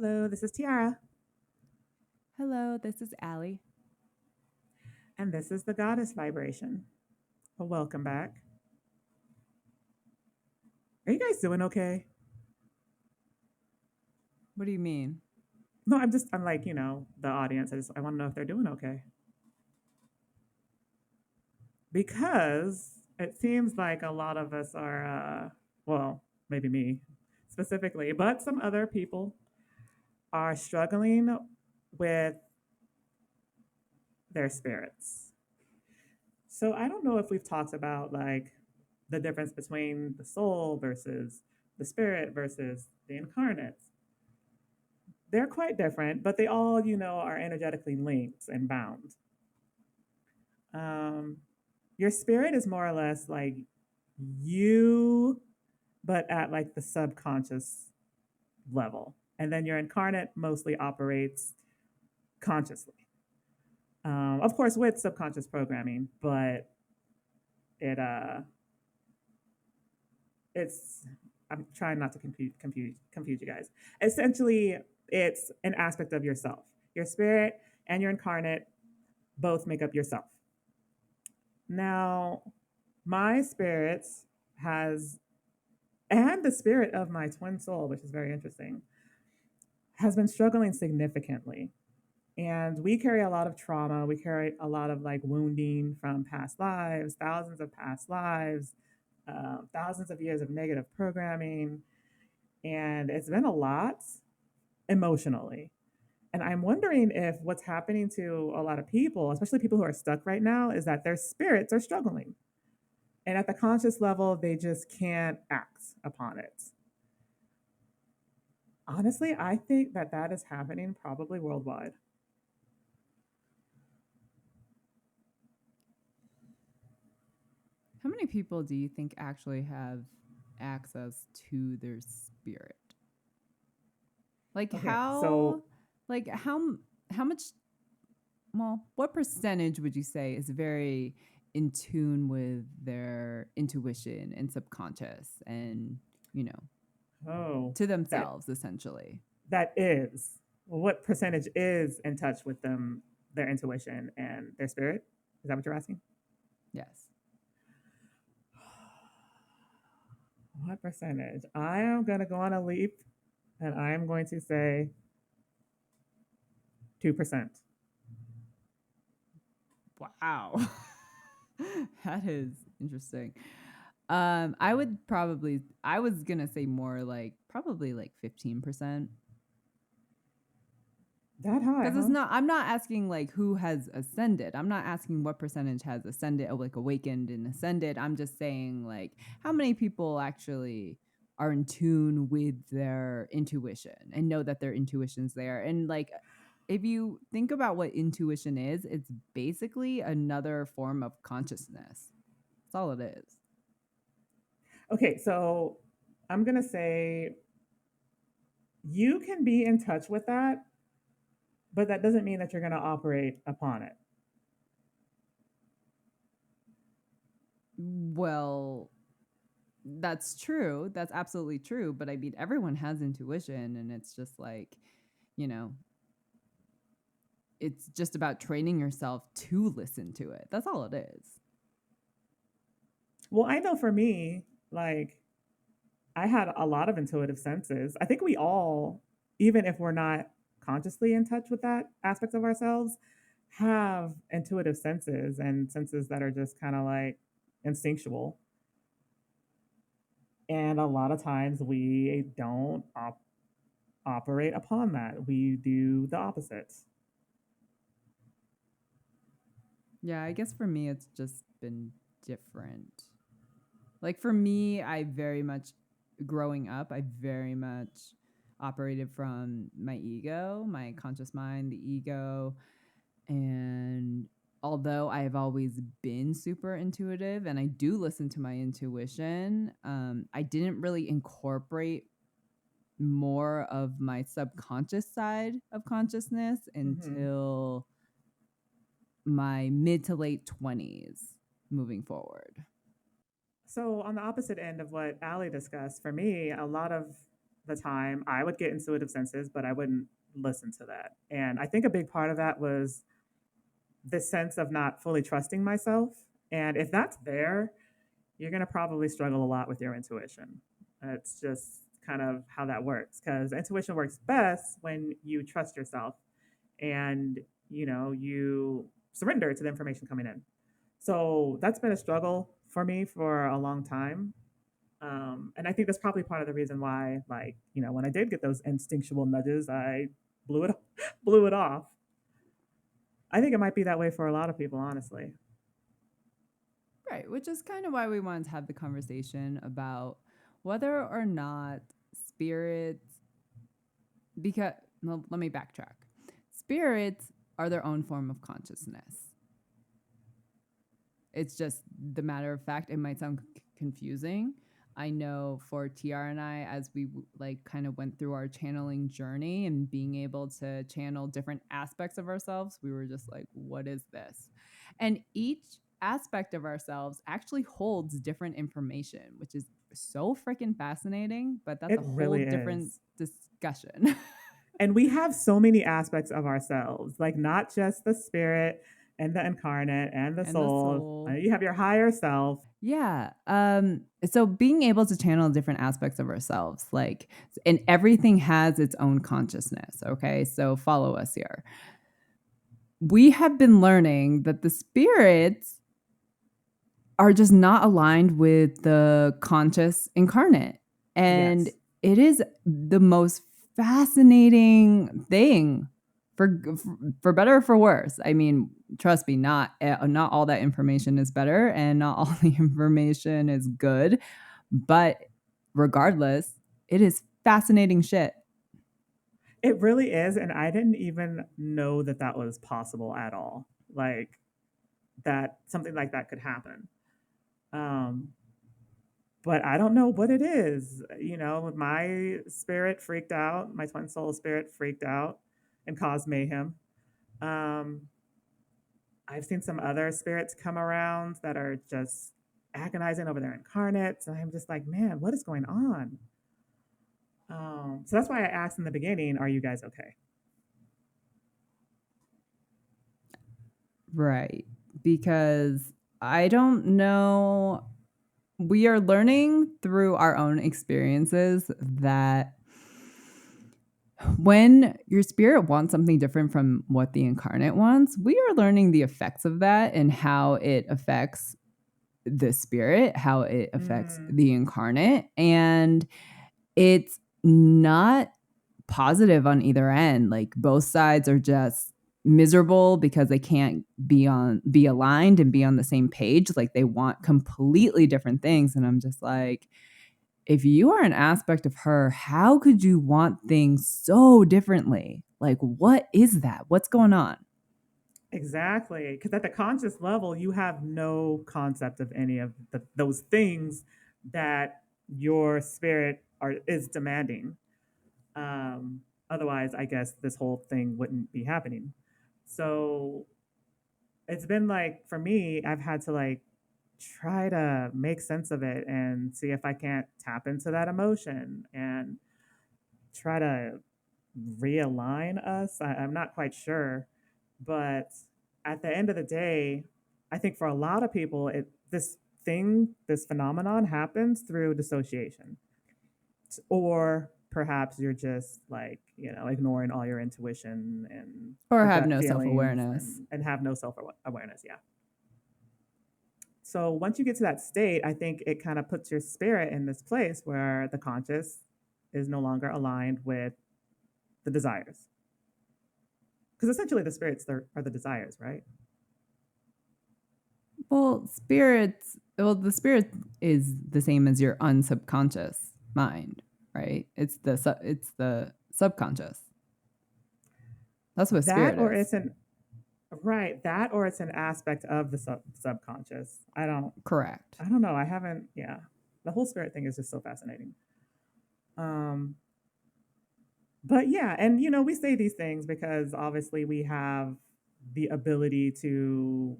Hello, this is Tiara, Hello, this is Ali. and this is the Goddess Vibration. Well, welcome back. Are you guys doing okay? What do you mean? No, I'm like, the audience. I want to know if they're doing okay. Because it seems like a lot of us are, well, maybe me specifically, but some other people are struggling with their spirits. So I don't know if we've talked about like the difference between the soul versus the spirit versus the incarnates. They're quite different, but they all, are energetically linked and bound. Um, your spirit is more or less like you, but at like the subconscious level. And then your incarnate mostly operates consciously. Of course, with subconscious programming, but it it's I'm trying not to confuse you guys. Essentially, it's an aspect of yourself. Your spirit and your incarnate both make up yourself. Now, my spirit has, and the spirit of my twin soul, which is very interesting, has been struggling significantly. And we carry a lot of trauma. We carry a lot of like wounding from past lives, thousands of past lives, thousands of years of negative programming. And it's been a lot emotionally. And I'm wondering if what's happening to a lot of people, especially people who are stuck right now, is that their spirits are struggling. And at the conscious level, they just can't act upon it. Honestly, I think that that is happening probably worldwide. How many people do you think actually have access to their spirit? Like Okay, so how like how much what percentage would you say is very in tune with their intuition and subconscious and, you know, oh, to that themselves essentially? that is what percentage is in touch with them, their intuition and their spirit? Is that what you're asking? Yes. What percentage? I am going to go on a leap and I am going to say 2%. Wow. That is interesting. I was gonna say more like probably like 15%. That high, Because it's huh? not I'm not asking like who has ascended. I'm not asking what percentage has ascended or like awakened and ascended. I'm just saying like how many people actually are in tune with their intuition and know that their intuition's there. And like if you think about what intuition is, it's basically another form of consciousness. That's all it is. Okay, so I'm going to say you can be in touch with that, but that doesn't mean that you're going to operate upon it. Well, that's true. That's absolutely true. But I mean, everyone has intuition, and it's just like, you know, it's just about training yourself to listen to it. That's all it is. Well, I know for me, like I had a lot of intuitive senses. I think we all, even if we're not consciously in touch with that aspect of ourselves, have intuitive senses and senses that are just kind of like instinctual. And a lot of times we don't operate upon that. We do the opposite. Yeah, I guess for me, it's just been different. Like for me, I very much, growing up, I very much operated from my ego, my conscious mind, the ego. And although I have always been super intuitive and I do listen to my intuition, I didn't really incorporate more of my subconscious side of consciousness Hmm. until my mid to late 20s moving forward. So, on the opposite end of what Ali discussed, for me, a lot of the time I would get intuitive senses, but I wouldn't listen to that. And I think a big part of that was this sense of not fully trusting myself. And if that's there, you're going to probably struggle a lot with your intuition. It's just kind of how that works, because intuition works best when you trust yourself and you surrender to the information coming in. So that's been a struggle for me for a long time. And I think that's probably part of the reason why, like, when I did get those instinctual nudges, I blew it blew it off. I think it might be that way for a lot of people, honestly. Right, which is kind of why we wanted to have the conversation about whether or not spirits, because, well, let me backtrack. Spirits are their own form of consciousness. It's just the matter of fact, it might sound confusing. I know for Tiarra and I, as we like kind of went through our channeling journey and being able to channel different aspects of ourselves, we were just like, what is this? And each aspect of ourselves actually holds different information, which is so freaking fascinating, but that's It a whole really different is. discussion. And we have so many aspects of ourselves, like not just the spirit and the incarnate and the And the soul. soul. You have your higher self. Yeah. So being able to channel different aspects of ourselves, like, and everything has its own consciousness. Okay. So follow us here. We have been learning that the spirits are just not aligned with the conscious incarnate. And Yes. it is the most fascinating thing for for better or for worse. I mean, trust me, not all that information is better and not all the information is good, but regardless, it is fascinating shit. It really is. And I didn't even know that that was possible at all. Like, that something like that could happen. Um, but I don't know what it is. My spirit freaked out, my twin soul spirit freaked out and caused mayhem. Um, I've seen some other spirits come around that are just agonizing over their incarnates. And I'm just like, man, what is going on? So that's why I asked in the beginning, are you guys okay? Right. Because I don't know, we are learning through our own experiences that when your spirit wants something different from what the incarnate wants, we are learning the effects of that and how it affects the spirit, how it affects Mm, the incarnate. And it's not positive on either end. Like both sides are just miserable because they can't be aligned and be on the same page. Like they want completely different things. And I'm just like, if you are an aspect of her, how could you want things so differently? Like, what is that? What's going on? exactly. Because at the conscious level, you have no concept of any of those things that your spirit is demanding. Um, Otherwise, I guess this whole thing wouldn't be happening. So it's been like, for me, I've had to like try to make sense of it and see if I can't tap into that emotion and try to realign us. I'm not quite sure, but at the end of the day, I think for a lot of people, this phenomenon happens through dissociation, or perhaps you're just like ignoring all your intuition and Or the have gut no self feelings awareness. and have no self awareness. Yeah. So once you get to that state, I think it kind of puts your spirit in this place where the conscious is no longer aligned with the desires. Because essentially the spirits are the desires, right? The spirit is the same as your unsubconscious mind, right? It's the subconscious. That's what That spirit or is. it's an right, that or it's an aspect of the subconscious. Correct. I don't know. I haven't, yeah. The whole spirit thing is just so fascinating. Um but yeah, and we say these things because obviously we have the ability to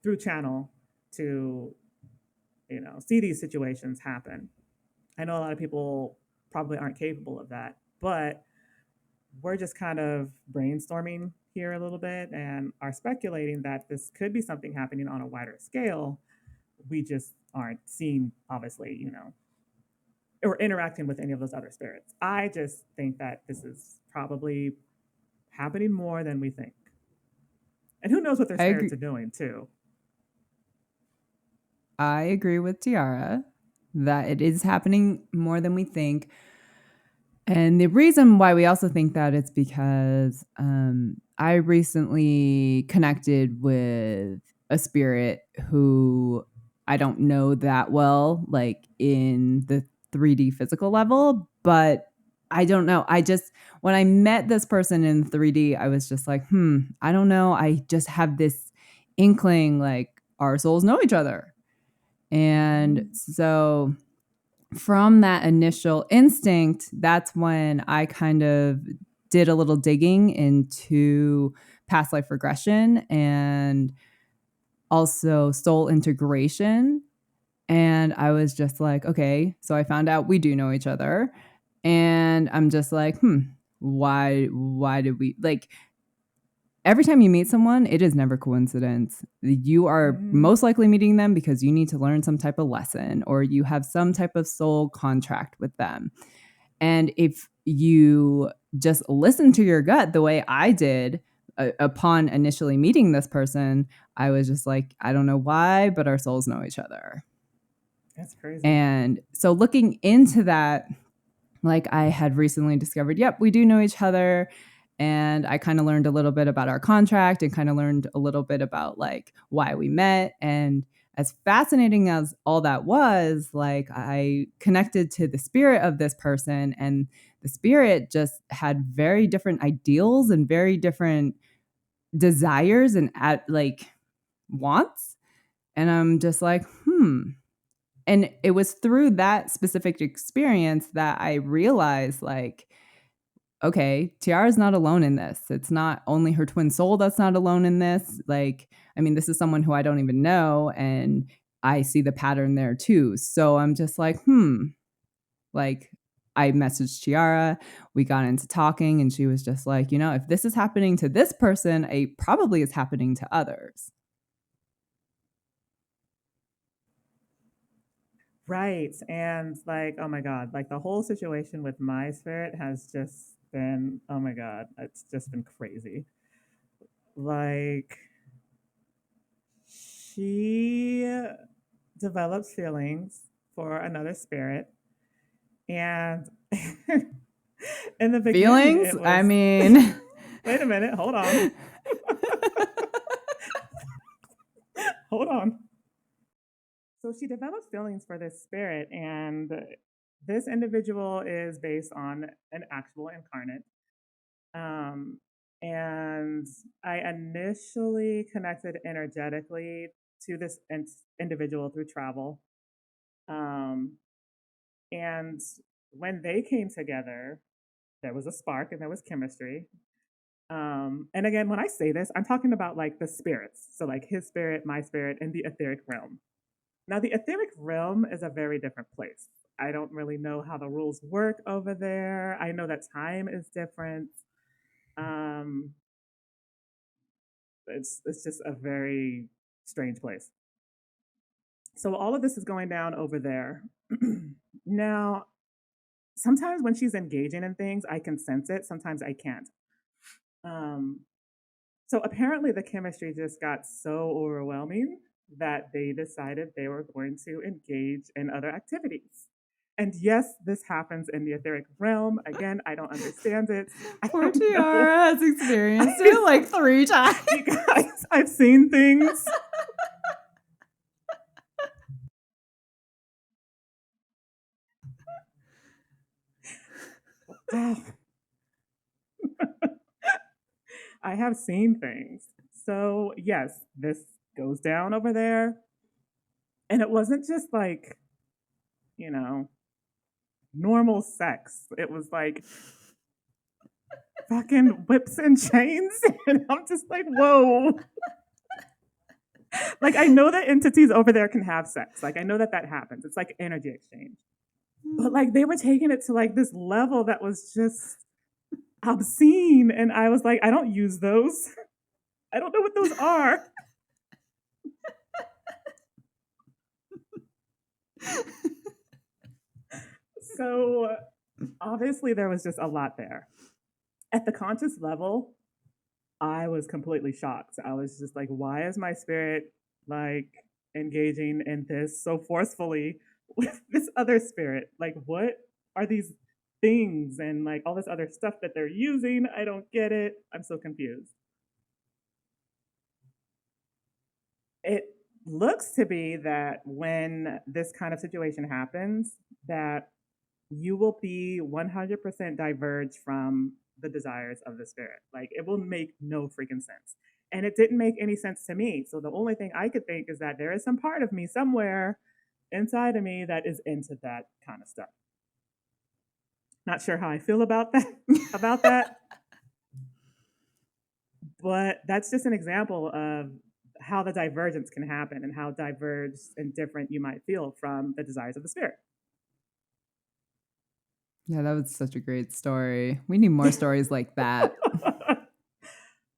through channel to see these situations happen. I know a lot of people probably aren't capable of that. But we're just kind of brainstorming here a little bit and are speculating that this could be something happening on a wider scale. We just aren't seeing, obviously, or interacting with any of those other spirits. I just think that this is probably happening more than we think. And who knows what their I agree. spirits are doing, too. I agree with Tiara that it is happening more than we think. And the reason why we also think that it's because I recently connected with a spirit who I don't know that well, like in the 3D physical level, but I don't know. When I met this person in 3D, I was just like, I don't know. I just have this inkling like our souls know each other. And Mm-hmm. so from that initial instinct, that's when I kind of did a little digging into past life regression and also soul integration. And I was just like, okay, so I found out we do know each other. And I'm just like, why did we like every time you meet someone, it is never coincidence. You are Mm-hmm. most likely meeting them because you need to learn some type of lesson or you have some type of soul contract with them. And if you just listen to your gut the way I did upon initially meeting this person, I was just like, I don't know why, but our souls know each other. That's crazy. And so looking into that, like I had recently discovered, yep, we do know each other. And I kind of learned a little bit about our contract and kind of learned a little bit about like why we met. And as fascinating as all that was, like I connected to the spirit of this person, and the spirit just had very different ideals and very different desires and like wants. And I'm just like, And it was through that specific experience that I realized, like, okay, Tiara's not alone in this. It's not only her twin soul that's not alone in this. Like, I mean, this is someone who I don't even know, and I see the pattern there too. So I'm just like, like, I messaged Tiara, we got into talking, and she was just like, if this is happening to this person, it probably is happening to others. Right. And like, oh my God, like the whole situation with my spirit has just been, oh my God, it's just been crazy. Like, she develops feelings for another spirit. And in the beginning, Feelings? it I was, mean, wait a minute, hold on, hold on. So she develops feelings for this spirit, and this individual is based on an actual incarnate. Um, and I initially connected energetically to this individual through travel. Um, and when they came together, there was a spark and there was chemistry. And again, when I say this, I'm talking about like the spirits. So, like his spirit, my spirit, and the etheric realm. Now, the etheric realm is a very different place. I don't really know how the rules work over there. I know that time is different. Um, it's just a very strange place. So all of this is going down over there. Now, sometimes when she's engaging in things, I can sense it. Sometimes I can't. Um, so apparently, the chemistry just got so overwhelming that they decided they were going to engage in other activities. And yes, this happens in the etheric realm. Again, I don't understand it. I poor don't know. Tiara has experienced it like 3 times. You guys, I've seen things. I have seen things. So, yes, this goes down over there. And it wasn't just like, you know, normal sex. It was like fucking whips and chains. And I'm just like, whoa. Like, I know that entities over there can have sex. Like, I know that that happens. It's like energy exchange. But like they were taking it to like this level that was just obscene. And I was like, I don't use those. I don't know what those are. So obviously there was just a lot there. At the conscious level, I was completely shocked. I was just like, why is my spirit like engaging in this so forcefully with this other spirit? Like, what are these things and like all this other stuff that they're using? I don't get it. I'm so confused. It looks to be that when this kind of situation happens, that you will be 100% diverged from the desires of the spirit. Like it will make no freaking sense. And it didn't make any sense to me. So the only thing I could think is that there is some part of me somewhere inside of me that is into that kind of stuff. Not sure how I feel about that about that, but that's just an example of how the divergence can happen and how diverged and different you might feel from the desires of the spirit. Yeah, that was such a great story. We need more stories like that.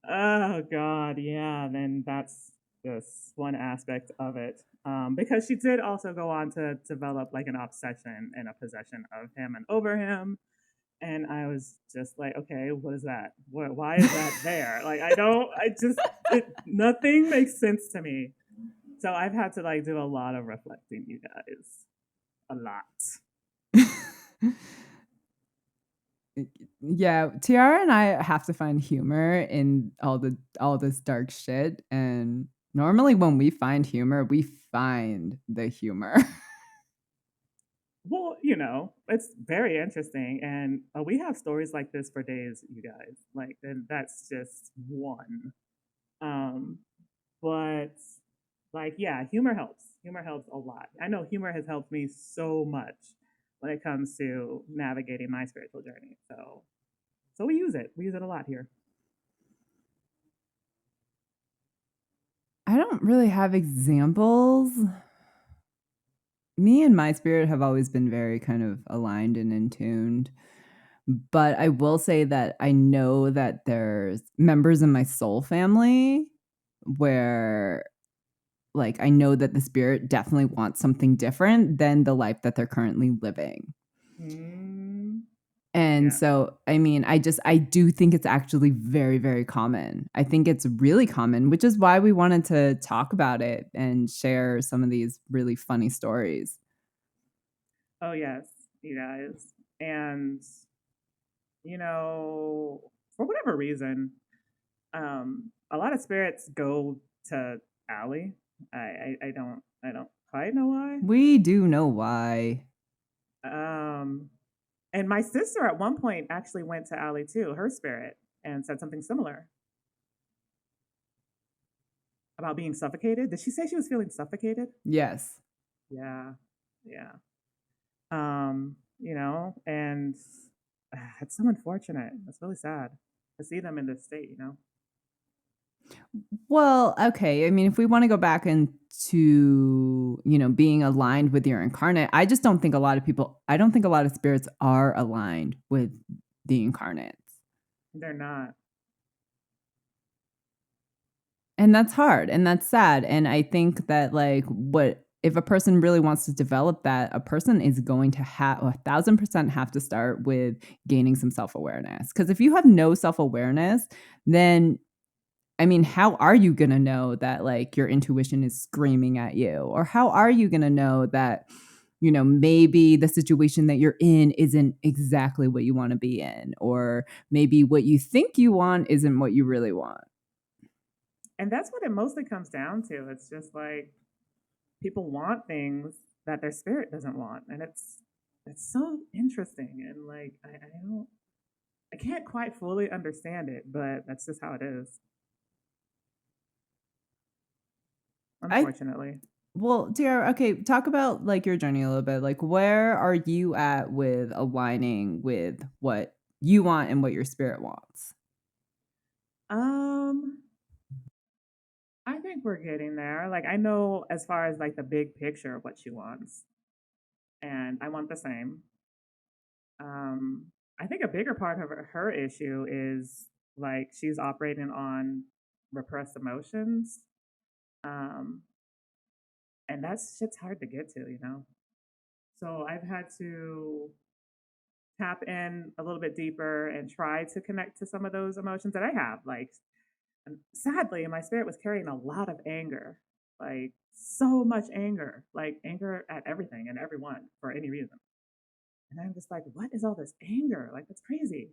Oh God, yeah. Then that's just one aspect of it. Because she did also go on to develop like an obsession and a possession of him and over him. And I was just like, okay, what is that? What? Why is that there? Like, I don't. I just nothing makes sense to me. So I've had to like do a lot of reflecting, you guys, a lot. Yeah, Tiara and I have to find humor in all this dark shit, and normally when we find humor, we find the humor. Well, it's very interesting, and we have stories like this for days, you guys. Like, and that's just one. Um, but like, yeah, humor helps. Humor helps a lot. I know humor has helped me so much when it comes to navigating my spiritual journey. So we use it. We use it a lot here. I don't really have examples. Me and my spirit have always been very kind of aligned and in tuned. But I will say that I know that there's members in my soul family where like I know that the spirit definitely wants something different than the life that they're currently living. Mm, And yeah. so, I mean, I do think it's actually very, very common. I think it's really common, which is why we wanted to talk about it and share some of these really funny stories. Oh yes, you guys. And for whatever reason, a lot of spirits go to Ali. I don't quite know why. We do know why. Um, and my sister at one point actually went to Ali too, her spirit, and said something similar about being suffocated. Did she say she was feeling suffocated? Yes. Yeah, yeah. And it's so unfortunate. It's really sad to see them in this state. Well, okay. I mean, if we want to go back into, being aligned with your incarnate, I don't think a lot of spirits are aligned with the incarnates. They're not. And that's hard and that's sad. And I think that like what if a person really wants to develop that, a person is going to have 1,000% have to start with gaining some self-awareness. Because if you have no self-awareness, then I mean, how are you gonna know that like your intuition is screaming at you? Or how are you gonna know that, maybe the situation that you're in isn't exactly what you want to be in? Or maybe what you think you want isn't what you really want. And that's what it mostly comes down to. It's just like people want things that their spirit doesn't want, and it's so interesting. And like I can't quite fully understand it, but that's just how it is, I unfortunately. Well, dear, okay, talk about like your journey a little bit. Like, where are you at with aligning with what you want and what your spirit wants? Um, I think we're getting there. Like I know as far as like the big picture of what she wants. and I want the same. Um, I think a bigger part of her issue is like she's operating on repressed emotions. Um, and that shit's hard to get to, you know? So I've had to tap in a little bit deeper and try to connect to some of those emotions that I have. Like, sadly, my spirit was carrying a lot of anger, like so much anger, like anger at everything and everyone for any reason. And I'm just like, what is all this anger? Like, that's crazy.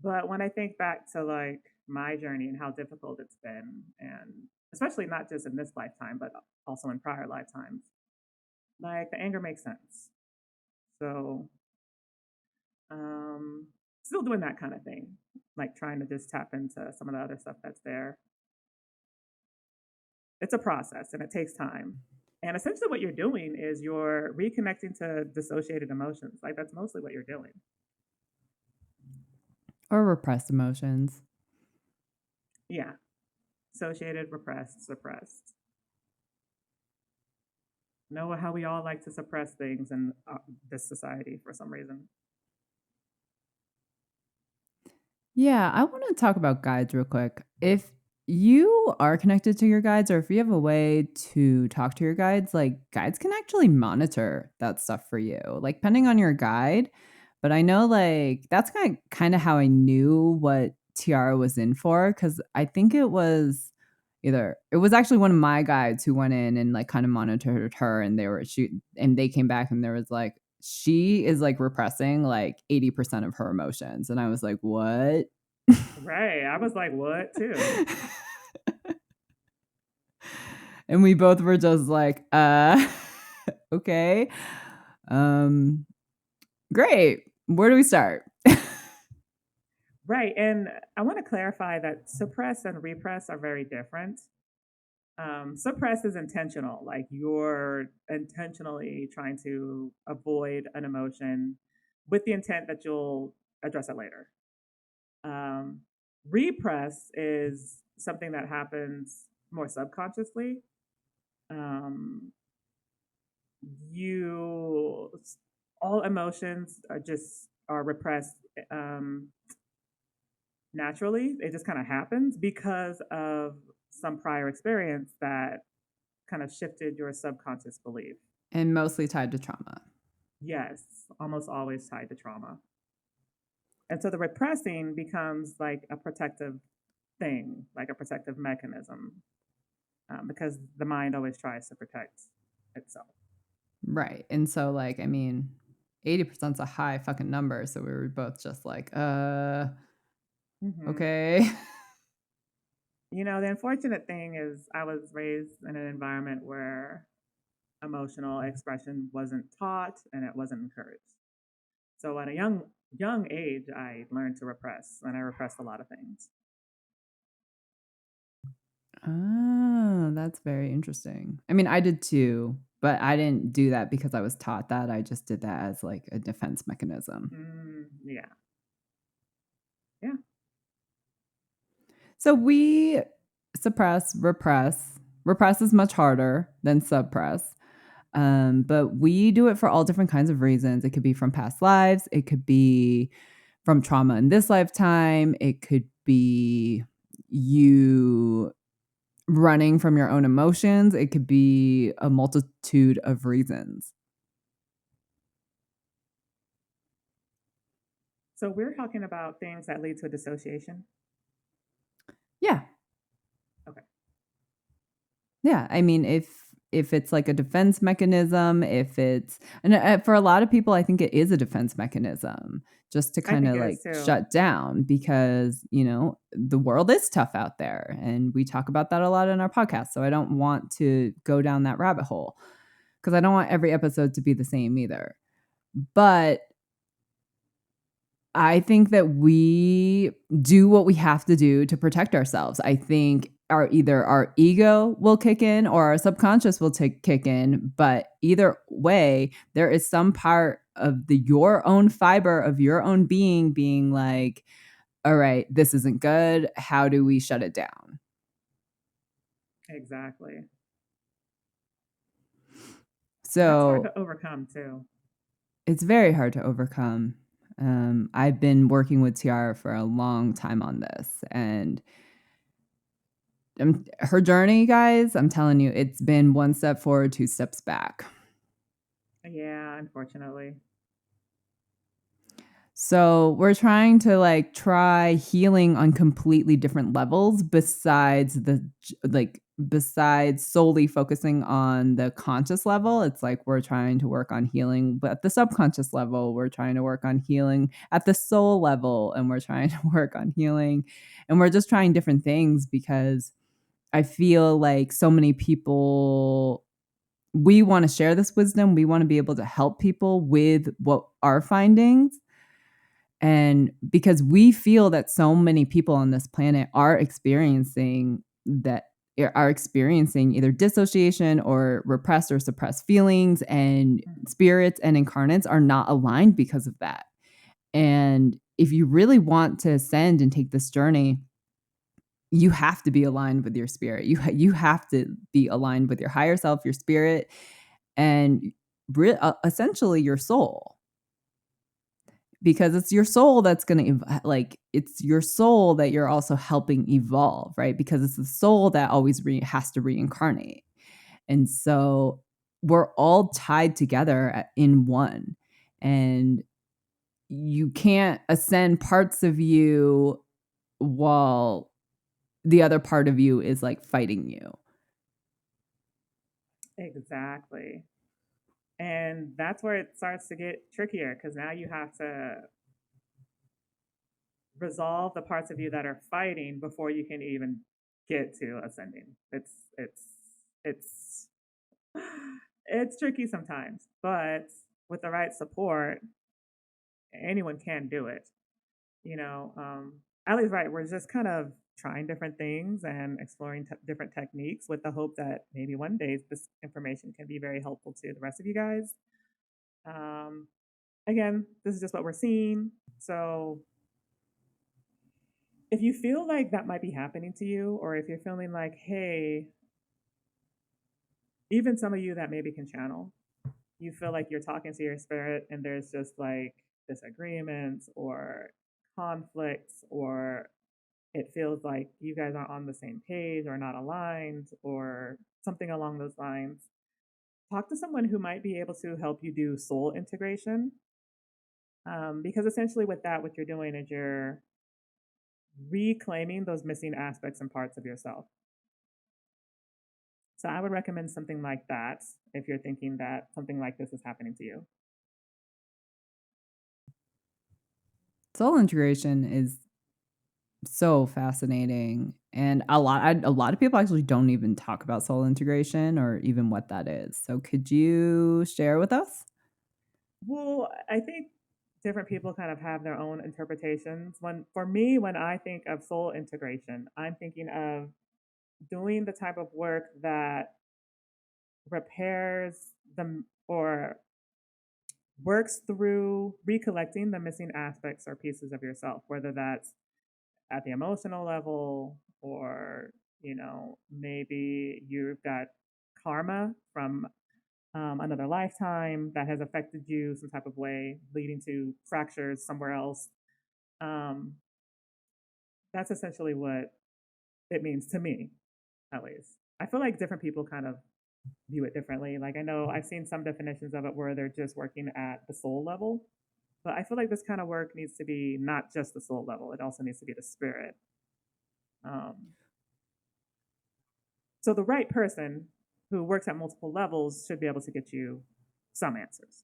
But when I think back to like my journey and how difficult it's been, and especially not just in this lifetime, but also in prior lifetimes, like the anger makes sense. So, um, still doing that kind of thing, like trying to just tap into some of the other stuff that's there. It's a process and it takes time. And essentially, what you're doing is you're reconnecting to dissociated emotions. Like, that's mostly what you're doing. Or repressed emotions. Yeah. Associated, repressed, suppressed. Know how we all like to suppress things in this society for some reason. Yeah, I want to talk about guides real quick. If you are connected to your guides, or if you have a way to talk to your guides, like guides can actually monitor that stuff for you, like depending on your guide. But I know like that's kind of how I knew what Tiara was in for, because I think it was actually one of my guides who went in and like kind of monitored her, and they came back and there was like she is like repressing like 80% of her emotions. And I was like, what? Right. I was like, what, too? And we both were just like, okay. Um, great. Where do we start? Right. And I want to clarify that suppress and repress are very different. Suppress is intentional, like you're intentionally trying to avoid an emotion with the intent that you'll address it later. Um, Repress is something that happens more subconsciously. Um, you all emotions are repressed um, naturally. It just kind of happens because of some prior experience that kind of shifted your subconscious belief. And mostly tied to trauma. Yes, almost always tied to trauma. And so the repressing becomes like a protective thing, like a protective mechanism, because the mind always tries to protect itself. Right. And so, like, I mean, 80% is a high fucking number. So we were both just like, Hmm. okay. You know, the unfortunate thing is I was raised in an environment where emotional expression wasn't taught and it wasn't encouraged. So at a young age, I learned to repress, and I repressed a lot of things. Oh, that's very interesting. I mean, I did too, but I didn't do that because I was taught that. I just did that as like a defense mechanism. Yeah, yeah. So we suppress, repress. Repress is much harder than suppress. But we do it for all different kinds of reasons. It could be from past lives, it could be from trauma in this lifetime, it could be you running from your own emotions, it could be a multitude of reasons. So we're talking about things that lead to a dissociation. Yeah. Okay. Yeah, I mean, if it's like a defense mechanism, if it's and for a lot of people, I think it is a defense mechanism just to I kind think of it like is too. shut down because, the world is tough out there and we talk about that a lot in our podcast. So I don't want to go down that rabbit hole because I don't want every episode to be the same either. But I think that we do what we have to do to protect ourselves. I think either our ego will kick in or our subconscious will kick in, but either way, there is some part of your own fiber of your own being like, all right, this isn't good. How do we shut it down? Exactly. And that's hard So to overcome too. it's very hard to overcome. I've been working with Tiara for a long time on this, and her journey, guys, I'm telling you, it's been one step forward, two steps back. Yeah, unfortunately. So we're trying to like try healing on completely different levels besides besides solely focusing on the conscious level. It's like we're trying to work on healing, but at the subconscious level, we're trying to work on healing at the soul level, and we're trying to work on healing. And we're just trying different things because I feel like so many people, we want to share this wisdom. We want to be able to help people with what our findings, and because we feel that so many people on this planet are experiencing either dissociation or repressed or suppressed feelings, and Mhm. spirits and incarnates are not aligned because of that. And if you really want to ascend and take this journey, you have to be aligned with your spirit. You have to be aligned with your higher self, your spirit, and essentially your soul, because it's your soul that's going to like it's your soul that you're also helping evolve, right? Because it's the soul that always has to reincarnate. And so we're all tied together in one, and you can't ascend parts of you while the other part of you is like fighting you. Exactly. And that's where it starts to get trickier because now you have to resolve the parts of you that are fighting before you can even get to ascending. It's it's tricky sometimes, but with the right support, anyone can do it. You know, Ali's right. We're just kind of trying different things and exploring different techniques with the hope that maybe one day this information can be very helpful to the rest of you guys. Um, Again, this is just what we're seeing. So if you feel like that might be happening to you, or if you're feeling like, hey, even some of you that maybe can channel, you feel like you're talking to your spirit and there's just like disagreements or conflicts, or it feels like you guys aren't on the same page or not aligned or something along those lines, talk to someone who might be able to help you do soul integration. Because essentially, with that, what you're doing is you're reclaiming those missing aspects and parts of yourself. So I would recommend something like that if you're thinking that something like this is happening to you. Soul integration is so fascinating, and a lot of people actually don't even talk about soul integration or even what that is. So could you share with us? Well, I think different people kind of have their own interpretations. When for me, when I think of soul integration, I'm thinking of doing the type of work that repairs them or works through recollecting the missing aspects or pieces of yourself, whether that's at the emotional level or, maybe you've got karma from another lifetime that has affected you some type of way, leading to fractures somewhere else. Um, that's essentially what it means to me, at least. I feel like different people kind of view it differently. Like I know I've seen some definitions of it where they're just working at the soul level, but I feel like this kind of work needs to be not just the soul level; it also needs to be the spirit. Um, so the right person who works at multiple levels should be able to get you some answers.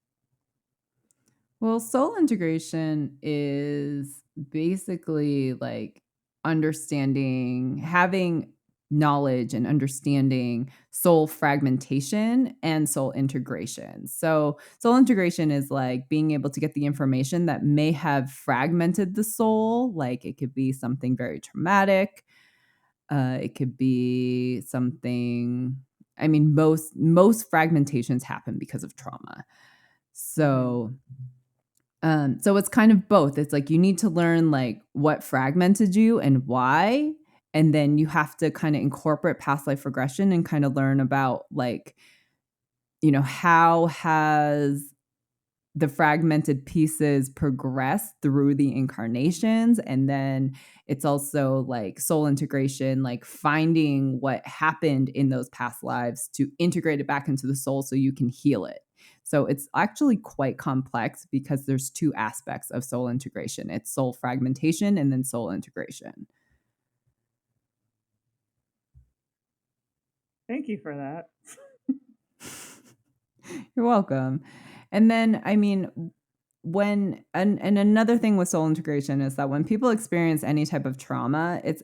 Well, soul integration is basically like having knowledge and understanding soul fragmentation and soul integration. So, soul integration is like being able to get the information that may have fragmented the soul, like it could be something very traumatic, it could be something, I mean, most fragmentations happen because of trauma. Mm-hmm. So it's kind of both. It's like you need to learn like what fragmented you and why, and then you have to kind of incorporate past life regression and kind of learn about like how has the fragmented pieces progress through the incarnations. And then it's also like soul integration, like finding what happened in those past lives to integrate it back into the soul so you can heal it. So it's actually quite complex because there's two aspects of soul integration. It's soul fragmentation and then soul integration. Thank you for that. You're welcome. And then, I mean, and another thing with soul integration is that when people experience any type of trauma, it's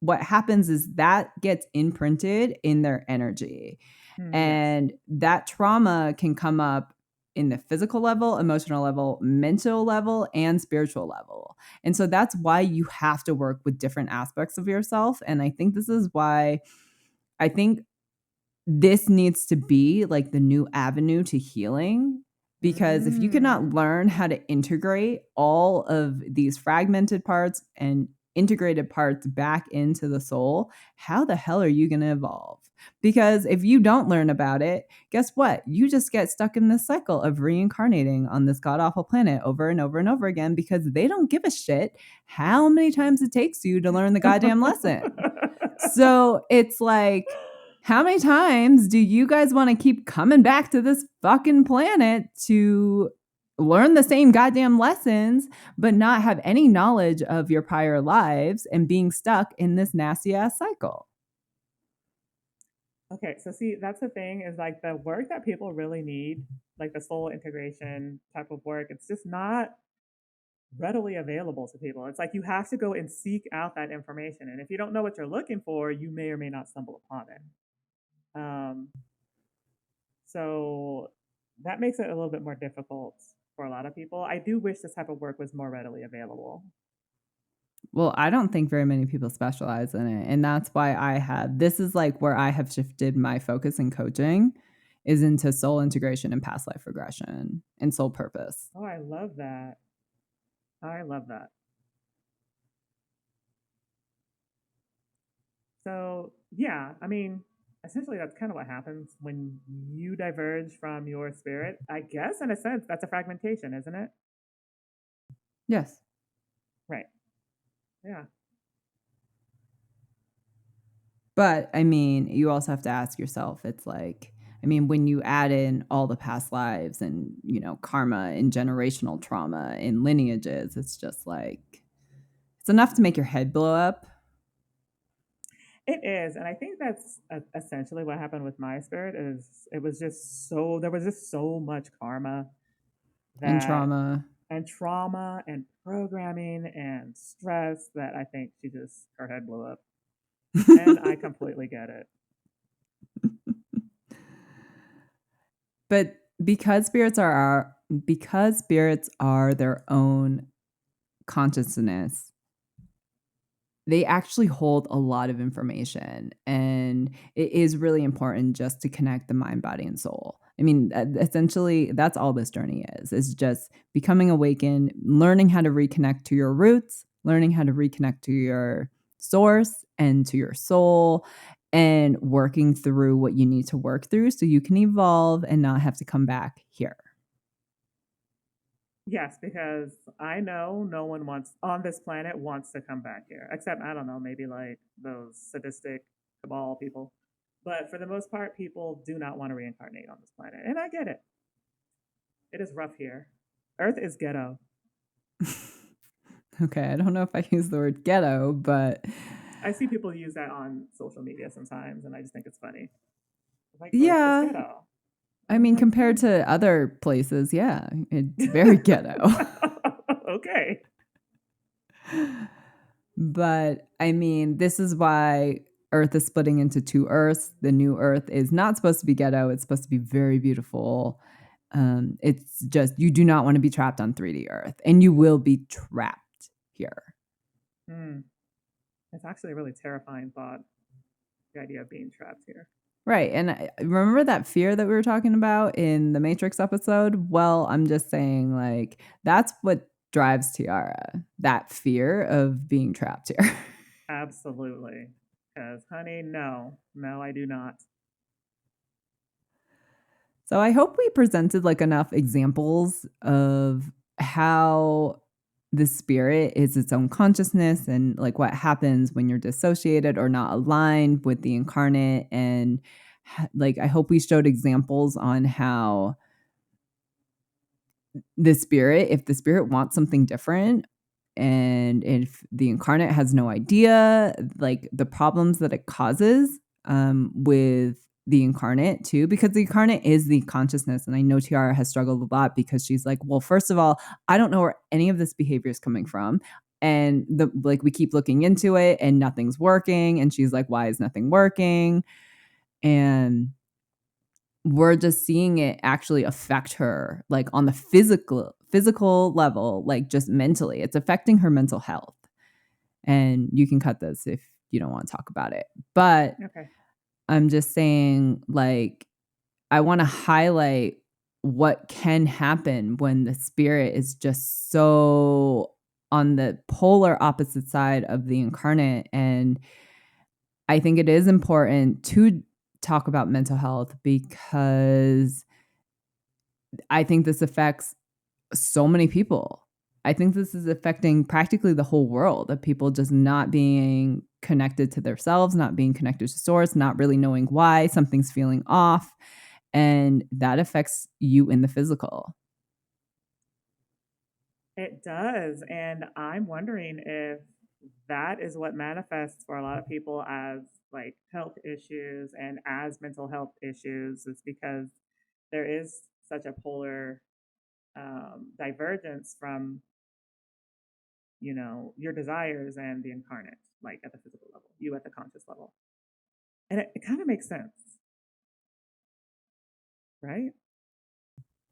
what happens is that gets imprinted in their energy. Yes. And that trauma can come up in the physical level, emotional level, mental level, and spiritual level. And so that's why you have to work with different aspects of yourself. And I think this is why I think this needs to be like the new avenue to healing, because if you cannot Mm. learn how to integrate all of these fragmented parts and integrated parts back into the soul, how the hell are you going to evolve? Because if you don't learn about it, guess what? You just get stuck in this cycle of reincarnating on this god awful planet over and over and over again because they don't give a shit how many times it takes you to learn the goddamn lesson. So it's like, how many times do you guys want to keep coming back to this fucking planet to learn the same goddamn lessons, but not have any knowledge of your prior lives and being stuck in this nasty ass cycle? Okay, so see, that's the thing is like the work that people really need, like the soul integration type of work, it's just not readily available to people. It's like you have to go and seek out that information. And if you don't know what you're looking for, you may or may not stumble upon it. Um, so that makes it a little bit more difficult for a lot of people. I do wish this type of work was more readily available. Well, I don't think very many people specialize in it. And that's why this is like where I have shifted my focus in coaching is into soul integration and past life regression and soul purpose. Oh, I love that. I love that. So, yeah, I mean, essentially, that's kind of what happens when you diverge from your spirit. I guess, in a sense, that's a fragmentation, isn't it? Yes. Right. Yeah. But I mean, you also have to ask yourself, it's like, I mean, when you add in all the past lives and, karma and generational trauma and lineages, it's just like, it's enough to make your head blow up. It is, and I think that's essentially what happened with my spirit. Is it was just so there was just so much karma And that trauma. and trauma and programming and stress that I think she just her head blew up, and I completely get it. But because spirits are their own consciousness, they actually hold a lot of information, and it is really important just to connect the mind, body, and soul. I mean, essentially, that's all this journey is just becoming awakened, learning how to reconnect to your roots, learning how to reconnect to your source and to your soul, and working through what you need to work through so you can evolve and not have to come back here. Yes, because I know no one wants on this planet wants to come back here, except I don't know, maybe like those sadistic cabal people. But for the most part, people do not want to reincarnate on this planet, and I get it. It is rough here. Earth is ghetto. Okay, I don't know if I use the word ghetto, but I see people use that on social media sometimes, and I just think it's funny. Like Earth is yeah, ghetto. I I'm mean, like, compared to other places, yeah, it's very ghetto. okay. But I mean, this is why Earth is splitting into two Earths. The new Earth is not supposed to be ghetto, it's supposed to be very beautiful. It's just, you do not want to be trapped on 3D Earth, and you will be trapped here. Hmm. It's actually a really terrifying thought, the idea of being trapped here. Right. And remember that fear that we were talking about in the Matrix episode? Well, I'm just saying, like, that's what drives Tiara, that fear of being trapped here. Absolutely. Because, honey, no, no, I do not. So I hope we presented like enough examples of how the spirit is its own consciousness and like what happens when you're dissociated or not aligned with the incarnate. And like, I hope we showed examples on how the spirit, if the spirit wants something different, and if the incarnate has no idea, like the problems that it causes with the incarnate too, because the incarnate is the consciousness. And I know Tiara has struggled a lot because she's like, well, first of all, I don't know where any of this behavior is coming from. And the like we keep looking into it and nothing's working. And she's like, why is nothing working? And we're just seeing it actually affect her like on the physical level, like just mentally. It's affecting her mental health. And you can cut this if you don't want to talk about it. But Okay. I'm just saying, like, I want to highlight what can happen when the spirit is just so on the polar opposite side of the incarnate. And I think it is important to talk about mental health because I think this affects so many people. I think this is affecting practically the whole world of people just not being connected to themselves, not being connected to source, not really knowing why something's feeling off. And that affects you in the physical. It does. And I'm wondering if that is what manifests for a lot of people as like health issues and as mental health issues, is because there is such a polar divergence from, your desires and the incarnate, like at the physical level, you at the conscious level. And it kind of makes sense, right?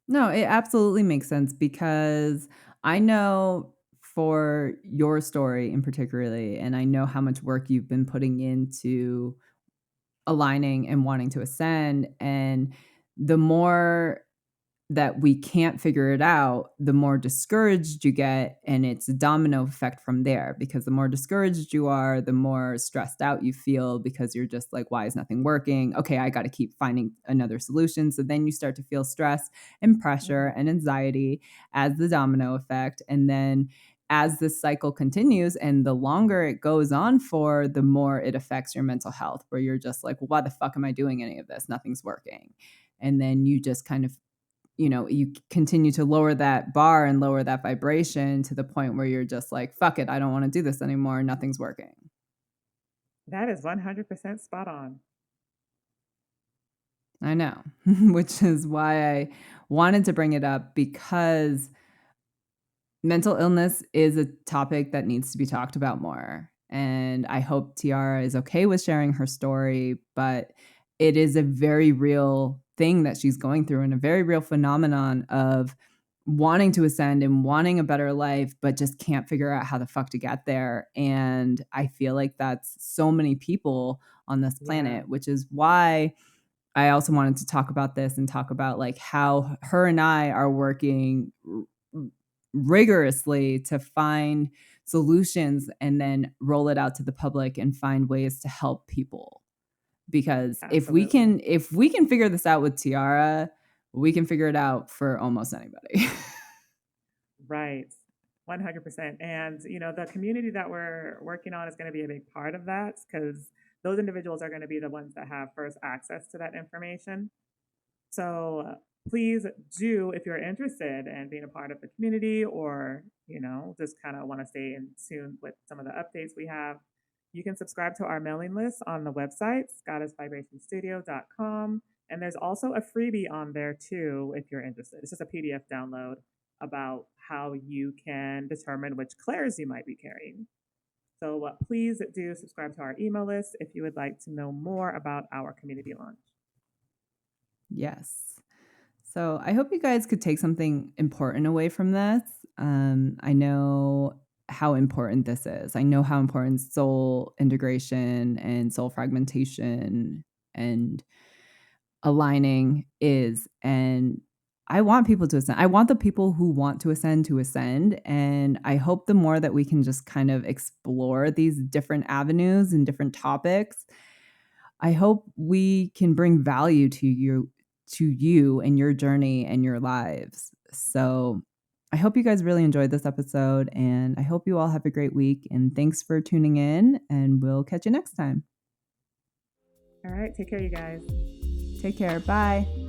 No, it absolutely makes sense because I know for your story in particularly, and I know how much work you've been putting into aligning and wanting to ascend. And the more that we can't figure it out, the more discouraged you get. And it's a domino effect from there because the more discouraged you are, the more stressed out you feel because you're just like, why is nothing working? Okay, I got to keep finding another solution. So then you start to feel stress and pressure Mm-hmm. and anxiety as the domino effect. And then as this cycle continues and the longer it goes on for, the more it affects your mental health, where you're just like, well, why the fuck am I doing any of this? Nothing's working. And then you just kind of, you continue to lower that bar and lower that vibration to the point where you're just like, fuck it, I don't want to do this anymore. Nothing's working. That is 100% spot on. I know, which is why I wanted to bring it up because mental illness is a topic that needs to be talked about more. And I hope Tiara is okay with sharing her story, but it is a very real thing that she's going through and a very real phenomenon of wanting to ascend and wanting a better life, but just can't figure out how the fuck to get there. And I feel like that's so many people on this Yeah, planet, which is why I also wanted to talk about this and talk about like how her and I are working rigorously to find solutions and then roll it out to the public and find ways to help people. Because absolutely. if we can figure this out with Tiara, we can figure it out for almost anybody. Right. 100%. And, the community that we're working on is going to be a big part of that, because those individuals are going to be the ones that have first access to that information. So please do, if you're interested in being a part of the community, or, just kind of want to stay in tune with some of the updates we have, you can subscribe to our mailing list on the website, goddessvibrationstudio.com. And there's also a freebie on there too, if you're interested. It's just a PDF download about how you can determine which clairs you might be carrying. So please do subscribe to our email list if you would like to know more about our community launch. Yes. So I hope you guys could take something important away from this. I know how important this is. I know how important soul integration and soul fragmentation and aligning is. And I want people to ascend. I want the people who want to ascend. And I hope the more that we can just kind of explore these different avenues and different topics, I hope we can bring value to you to you and your journey and your lives. So I hope you guys really enjoyed this episode, and I hope you all have a great week. And thanks for tuning in, and we'll catch you next time. All right. Take care, you guys. Take care. Bye.